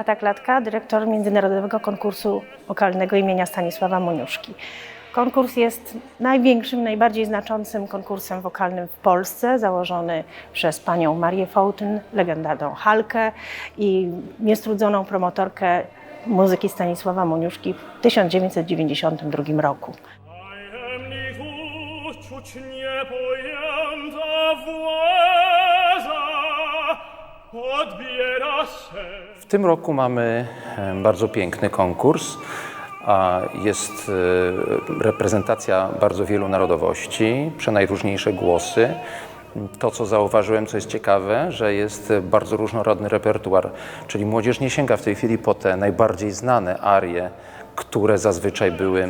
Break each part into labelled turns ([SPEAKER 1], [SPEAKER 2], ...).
[SPEAKER 1] Beata Klatka, dyrektor Międzynarodowego Konkursu Wokalnego imienia Stanisława Moniuszki. Konkurs jest największym, najbardziej znaczącym konkursem wokalnym w Polsce, założony przez panią Marię Fołtyn, legendarną Halkę i niestrudzoną promotorkę muzyki Stanisława Moniuszki w 1992 roku.
[SPEAKER 2] W tym roku mamy bardzo piękny konkurs. Jest reprezentacja bardzo wielu narodowości, przenajróżniejsze głosy. To, co zauważyłem, co jest ciekawe, że jest bardzo różnorodny repertuar, czyli młodzież nie sięga w tej chwili po te najbardziej znane arie, które zazwyczaj były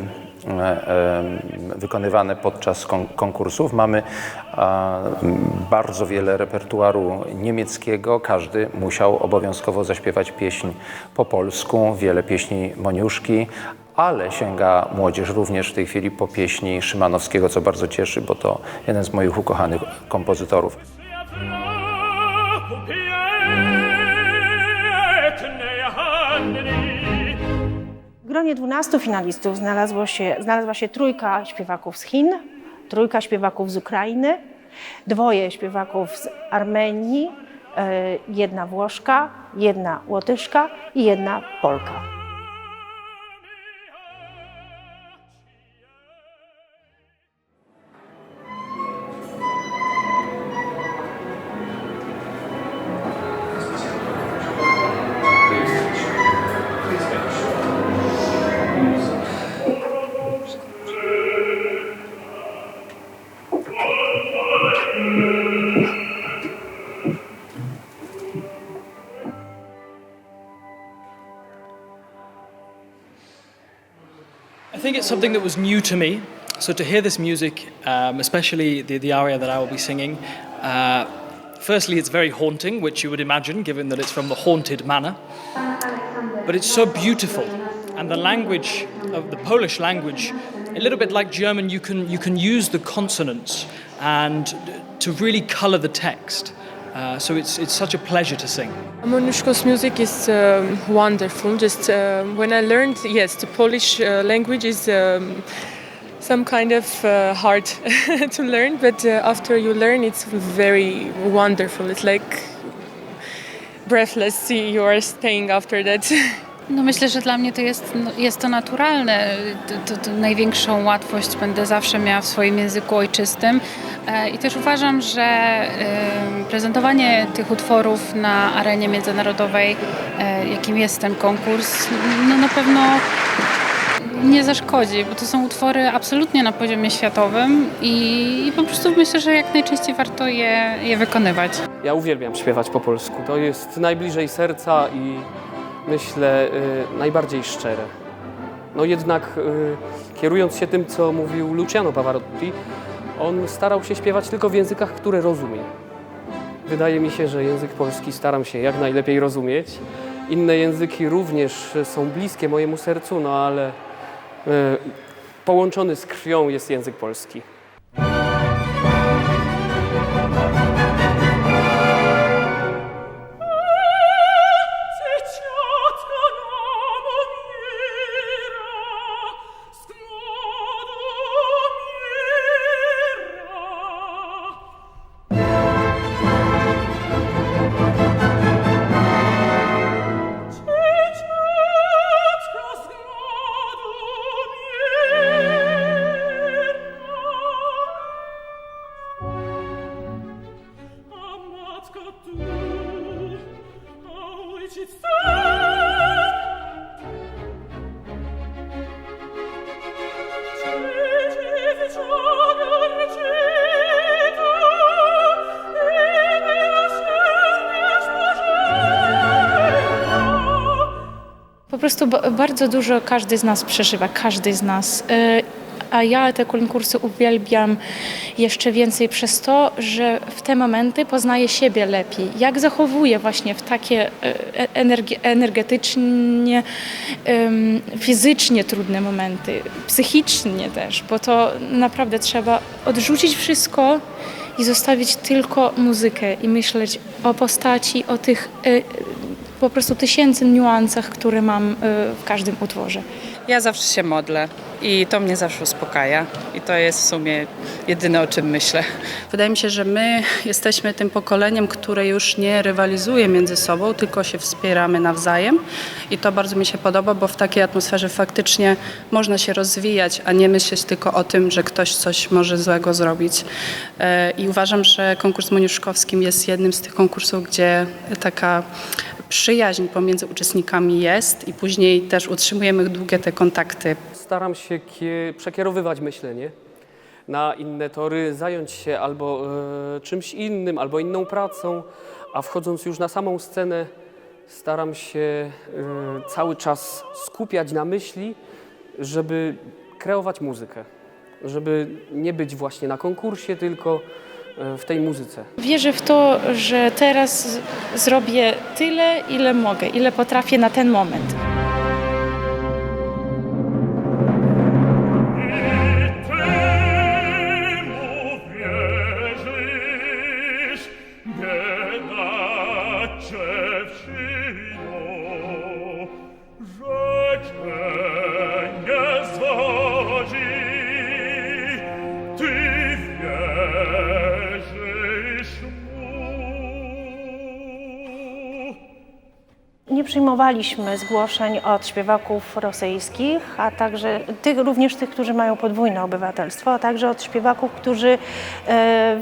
[SPEAKER 2] wykonywane podczas konkursów. Mamy bardzo wiele repertuaru niemieckiego. Każdy musiał obowiązkowo zaśpiewać pieśń po polsku, wiele pieśni Moniuszki, ale sięga młodzież również w tej chwili po pieśni Szymanowskiego, co bardzo cieszy, bo to jeden z moich ukochanych kompozytorów.
[SPEAKER 1] W gronie 12 finalistów znalazła się trójka śpiewaków z Chin, trójka śpiewaków z Ukrainy, dwoje śpiewaków z Armenii, jedna Włoszka, jedna Łotyszka i jedna Polka.
[SPEAKER 3] I think it's something that was new to me. So to hear this music, especially the aria that I will be singing, firstly it's very haunting, which you would imagine given that it's from the Haunted Manor. But it's so beautiful, and the language of the Polish language, a little bit like German, you can use the consonants and to really color the text. So it's such a pleasure to sing.
[SPEAKER 4] Moniuszko's music is wonderful. Just when I learned, yes, the Polish language is some kind of hard to learn, but after you learn, it's very wonderful. It's like breathless. You are staying after that.
[SPEAKER 5] No myślę, że dla mnie to jest to naturalne. Największą łatwość będę zawsze miała w swoim języku ojczystym. I też uważam, że prezentowanie tych utworów na arenie międzynarodowej, jakim jest ten konkurs, no na pewno nie zaszkodzi, bo to są utwory absolutnie na poziomie światowym i po prostu myślę, że jak najczęściej warto je wykonywać.
[SPEAKER 6] Ja uwielbiam śpiewać po polsku. To jest najbliżej serca i myślę najbardziej szczere. No jednak kierując się tym, co mówił Luciano Pavarotti, on starał się śpiewać tylko w językach, które rozumie. Wydaje mi się, że język polski staram się jak najlepiej rozumieć. Inne języki również są bliskie mojemu sercu, no ale połączony z krwią jest język polski.
[SPEAKER 7] Po prostu bardzo dużo każdy z nas przeżywa, każdy z nas. A ja te konkursy uwielbiam jeszcze więcej przez to, że w te momenty poznaję siebie lepiej. Jak zachowuję właśnie w takie energetycznie, fizycznie trudne momenty, psychicznie też, bo to naprawdę trzeba odrzucić wszystko i zostawić tylko muzykę i myśleć o postaci, o tych po prostu tysięcy niuansach, które mam w każdym utworze.
[SPEAKER 8] Ja zawsze się modlę i to mnie zawsze uspokaja i to jest w sumie jedyne, o czym myślę. Wydaje mi się, że my jesteśmy tym pokoleniem, które już nie rywalizuje między sobą, tylko się wspieramy nawzajem i to bardzo mi się podoba, bo w takiej atmosferze faktycznie można się rozwijać, a nie myśleć tylko o tym, że ktoś coś może złego zrobić. I uważam, że konkurs moniuszkowski jest jednym z tych konkursów, gdzie taka przyjaźń pomiędzy uczestnikami jest i później też utrzymujemy długie te kontakty.
[SPEAKER 6] Staram się przekierowywać myślenie na inne tory, zająć się albo czymś innym, albo inną pracą, a wchodząc już na samą scenę staram się cały czas skupiać na myśli, żeby kreować muzykę, żeby nie być właśnie na konkursie, tylko w tej muzyce.
[SPEAKER 7] Wierzę w to, że teraz zrobię tyle, ile mogę, ile potrafię na ten moment.
[SPEAKER 1] Nie przyjmowaliśmy zgłoszeń od śpiewaków rosyjskich, a także również tych, którzy mają podwójne obywatelstwo, a także od śpiewaków, którzy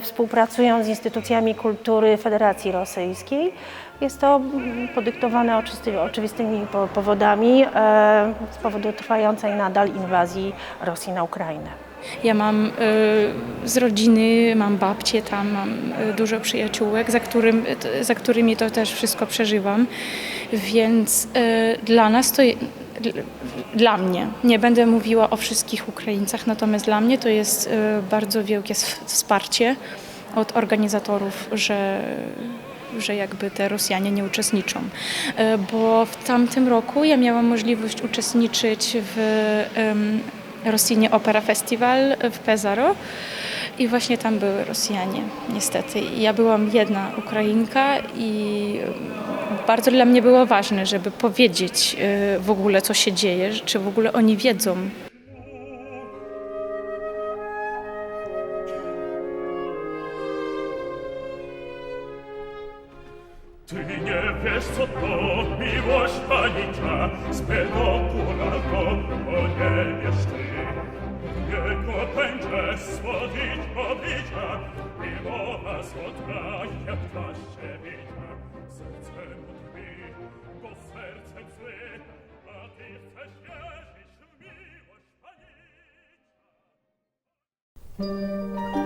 [SPEAKER 1] współpracują z instytucjami kultury Federacji Rosyjskiej. Jest to podyktowane oczywistymi powodami z powodu trwającej nadal inwazji Rosji na Ukrainę.
[SPEAKER 7] Ja mam z rodziny, mam babcię tam, mam dużo przyjaciółek, za którymi to też wszystko przeżywam, więc dla nas to, dla mnie, nie będę mówiła o wszystkich Ukraińcach, natomiast dla mnie to jest bardzo wielkie wsparcie od organizatorów, że jakby te Rosjanie nie uczestniczą. Bo w tamtym roku ja miałam możliwość uczestniczyć w Rossini Opera Festival w Pesaro i właśnie tam były Rosjanie, niestety. Ja byłam jedna Ukrainka i bardzo dla mnie było ważne, żeby powiedzieć w ogóle, co się dzieje, czy w ogóle oni wiedzą.
[SPEAKER 9] Ty nie wiesz, co to miłość panicza, zbyto kuralko, o nie wiesz ty. Jego będzie słodzić pobicia, miłowa słodka, jak się bicia. Serce mu tkwi, bo sercem zły, a ty chcesz wierzyć w miłość panicza.